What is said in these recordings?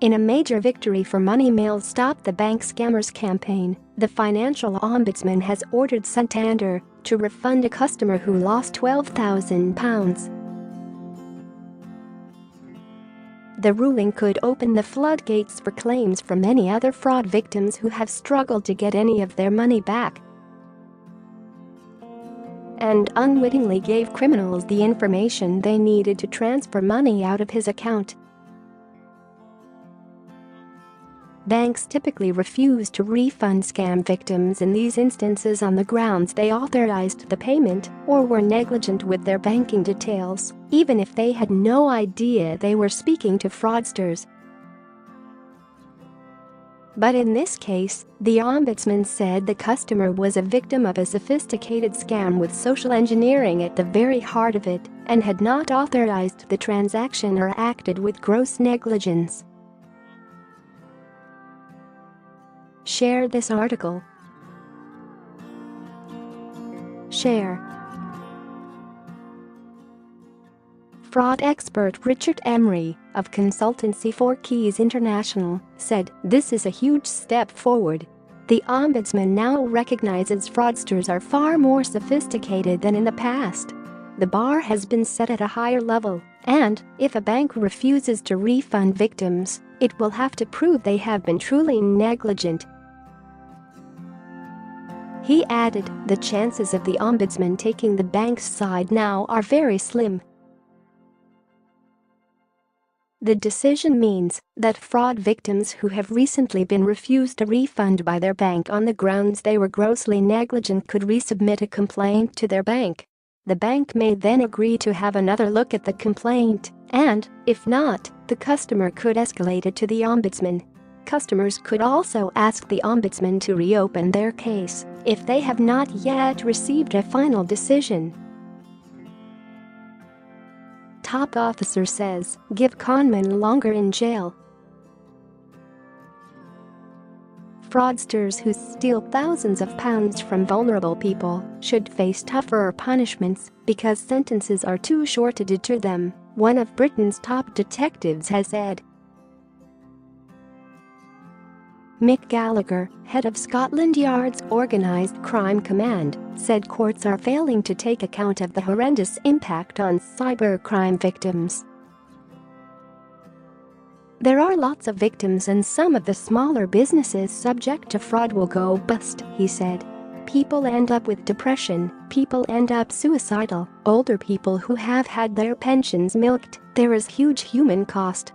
In a major victory for Moneymail's Stop the Bank Scammers campaign, the Financial Ombudsman has ordered Santander to refund a customer who lost £12,000. The ruling could open the floodgates for claims from many other fraud victims who have struggled to get any of their money back and unwittingly gave criminals the information they needed to transfer money out of his account. Banks typically refuse to refund scam victims in these instances on the grounds they authorized the payment or were negligent with their banking details, even if they had no idea they were speaking to fraudsters. But in this case, the Ombudsman said the customer was a victim of a sophisticated scam with social engineering at the very heart of it and had not authorized the transaction or acted with gross negligence. Share this article. Share. Fraud expert Richard Emery of consultancy 4 Keys International said, "This is a huge step forward. The Ombudsman now recognizes fraudsters are far more sophisticated than in the past. The bar has been set at a higher level, and if a bank refuses to refund victims, it will have to prove they have been truly negligent." He added, "The chances of the Ombudsman taking the bank's side now are very slim." The decision means that fraud victims who have recently been refused a refund by their bank on the grounds they were grossly negligent could resubmit a complaint to their bank. The bank may then agree to have another look at the complaint, and, if not, the customer could escalate it to the Ombudsman. Customers could also ask the Ombudsman to reopen their case if they have not yet received a final decision. Top officer says, "Give conmen longer in jail." Fraudsters who steal thousands of pounds from vulnerable people should face tougher punishments because sentences are too short to deter them, one of Britain's top detectives has said. Mick Gallagher, head of Scotland Yard's Organised Crime Command, said courts are failing to take account of the horrendous impact on cybercrime victims. "There are lots of victims and some of the smaller businesses subject to fraud will go bust," he said. "People end up with depression, people end up suicidal, older people who have had their pensions milked, there is huge human cost."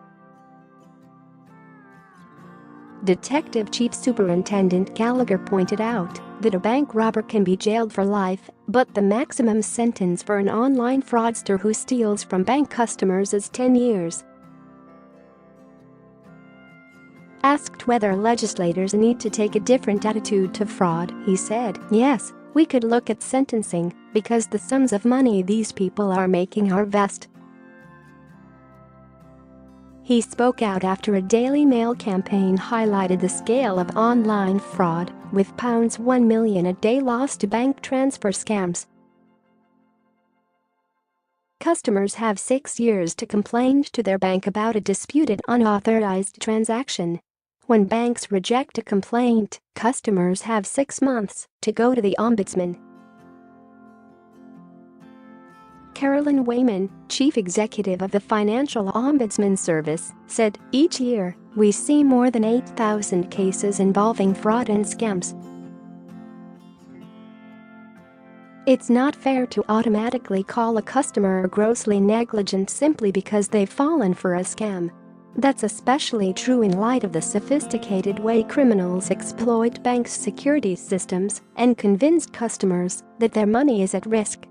Detective Chief Superintendent Gallagher pointed out that a bank robber can be jailed for life, but the maximum sentence for an online fraudster who steals from bank customers is 10 years. Asked whether legislators need to take a different attitude to fraud, he said, "Yes, we could look at sentencing, because the sums of money these people are making are vast." He spoke out after a Daily Mail campaign highlighted the scale of online fraud, with £1 million a day lost to bank transfer scams. Customers have 6 years to complain to their bank about a disputed unauthorized transaction. When banks reject a complaint, customers have 6 months to go to the Ombudsman. Carolyn Wayman, chief executive of the Financial Ombudsman Service, said, "Each year, we see more than 8,000 cases involving fraud and scams. It's not fair to automatically call a customer grossly negligent simply because they've fallen for a scam. That's especially true in light of the sophisticated way criminals exploit banks' security systems and convince customers that their money is at risk."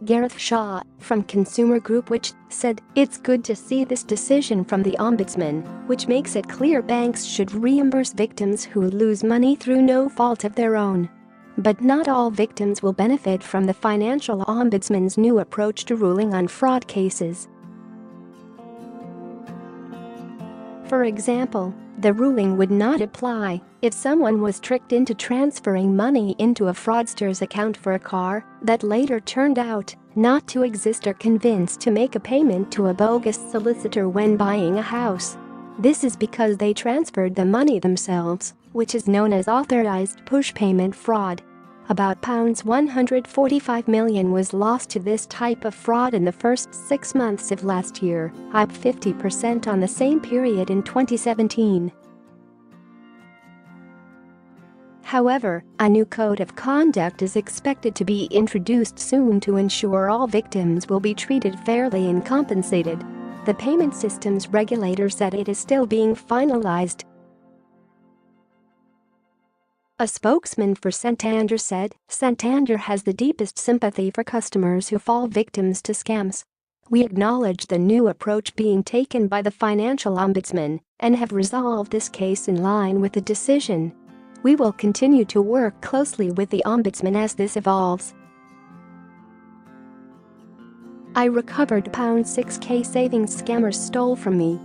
Gareth Shaw, from Consumer Group Which, said, "It's good to see this decision from the Ombudsman, which makes it clear banks should reimburse victims who lose money through no fault of their own. But not all victims will benefit from the Financial Ombudsman's new approach to ruling on fraud cases. For example, The ruling would not apply if someone was tricked into transferring money into a fraudster's account for a car that later turned out not to exist or convinced to make a payment to a bogus solicitor when buying a house. This is because they transferred the money themselves, which is known as authorised push payment fraud. About £145 million was lost to this type of fraud in the first 6 months of last year, up 50% on the same period in 2017. However, a new code of conduct is expected to be introduced soon to ensure all victims will be treated fairly and compensated. The payment systems regulator said it is still being finalized. A spokesman for Santander said, "Santander has the deepest sympathy for customers who fall victims to scams. We acknowledge the new approach being taken by the Financial Ombudsman and have resolved this case in line with the decision. We will continue to work closely with the Ombudsman as this evolves." I recovered £6,000 savings scammers stole from me.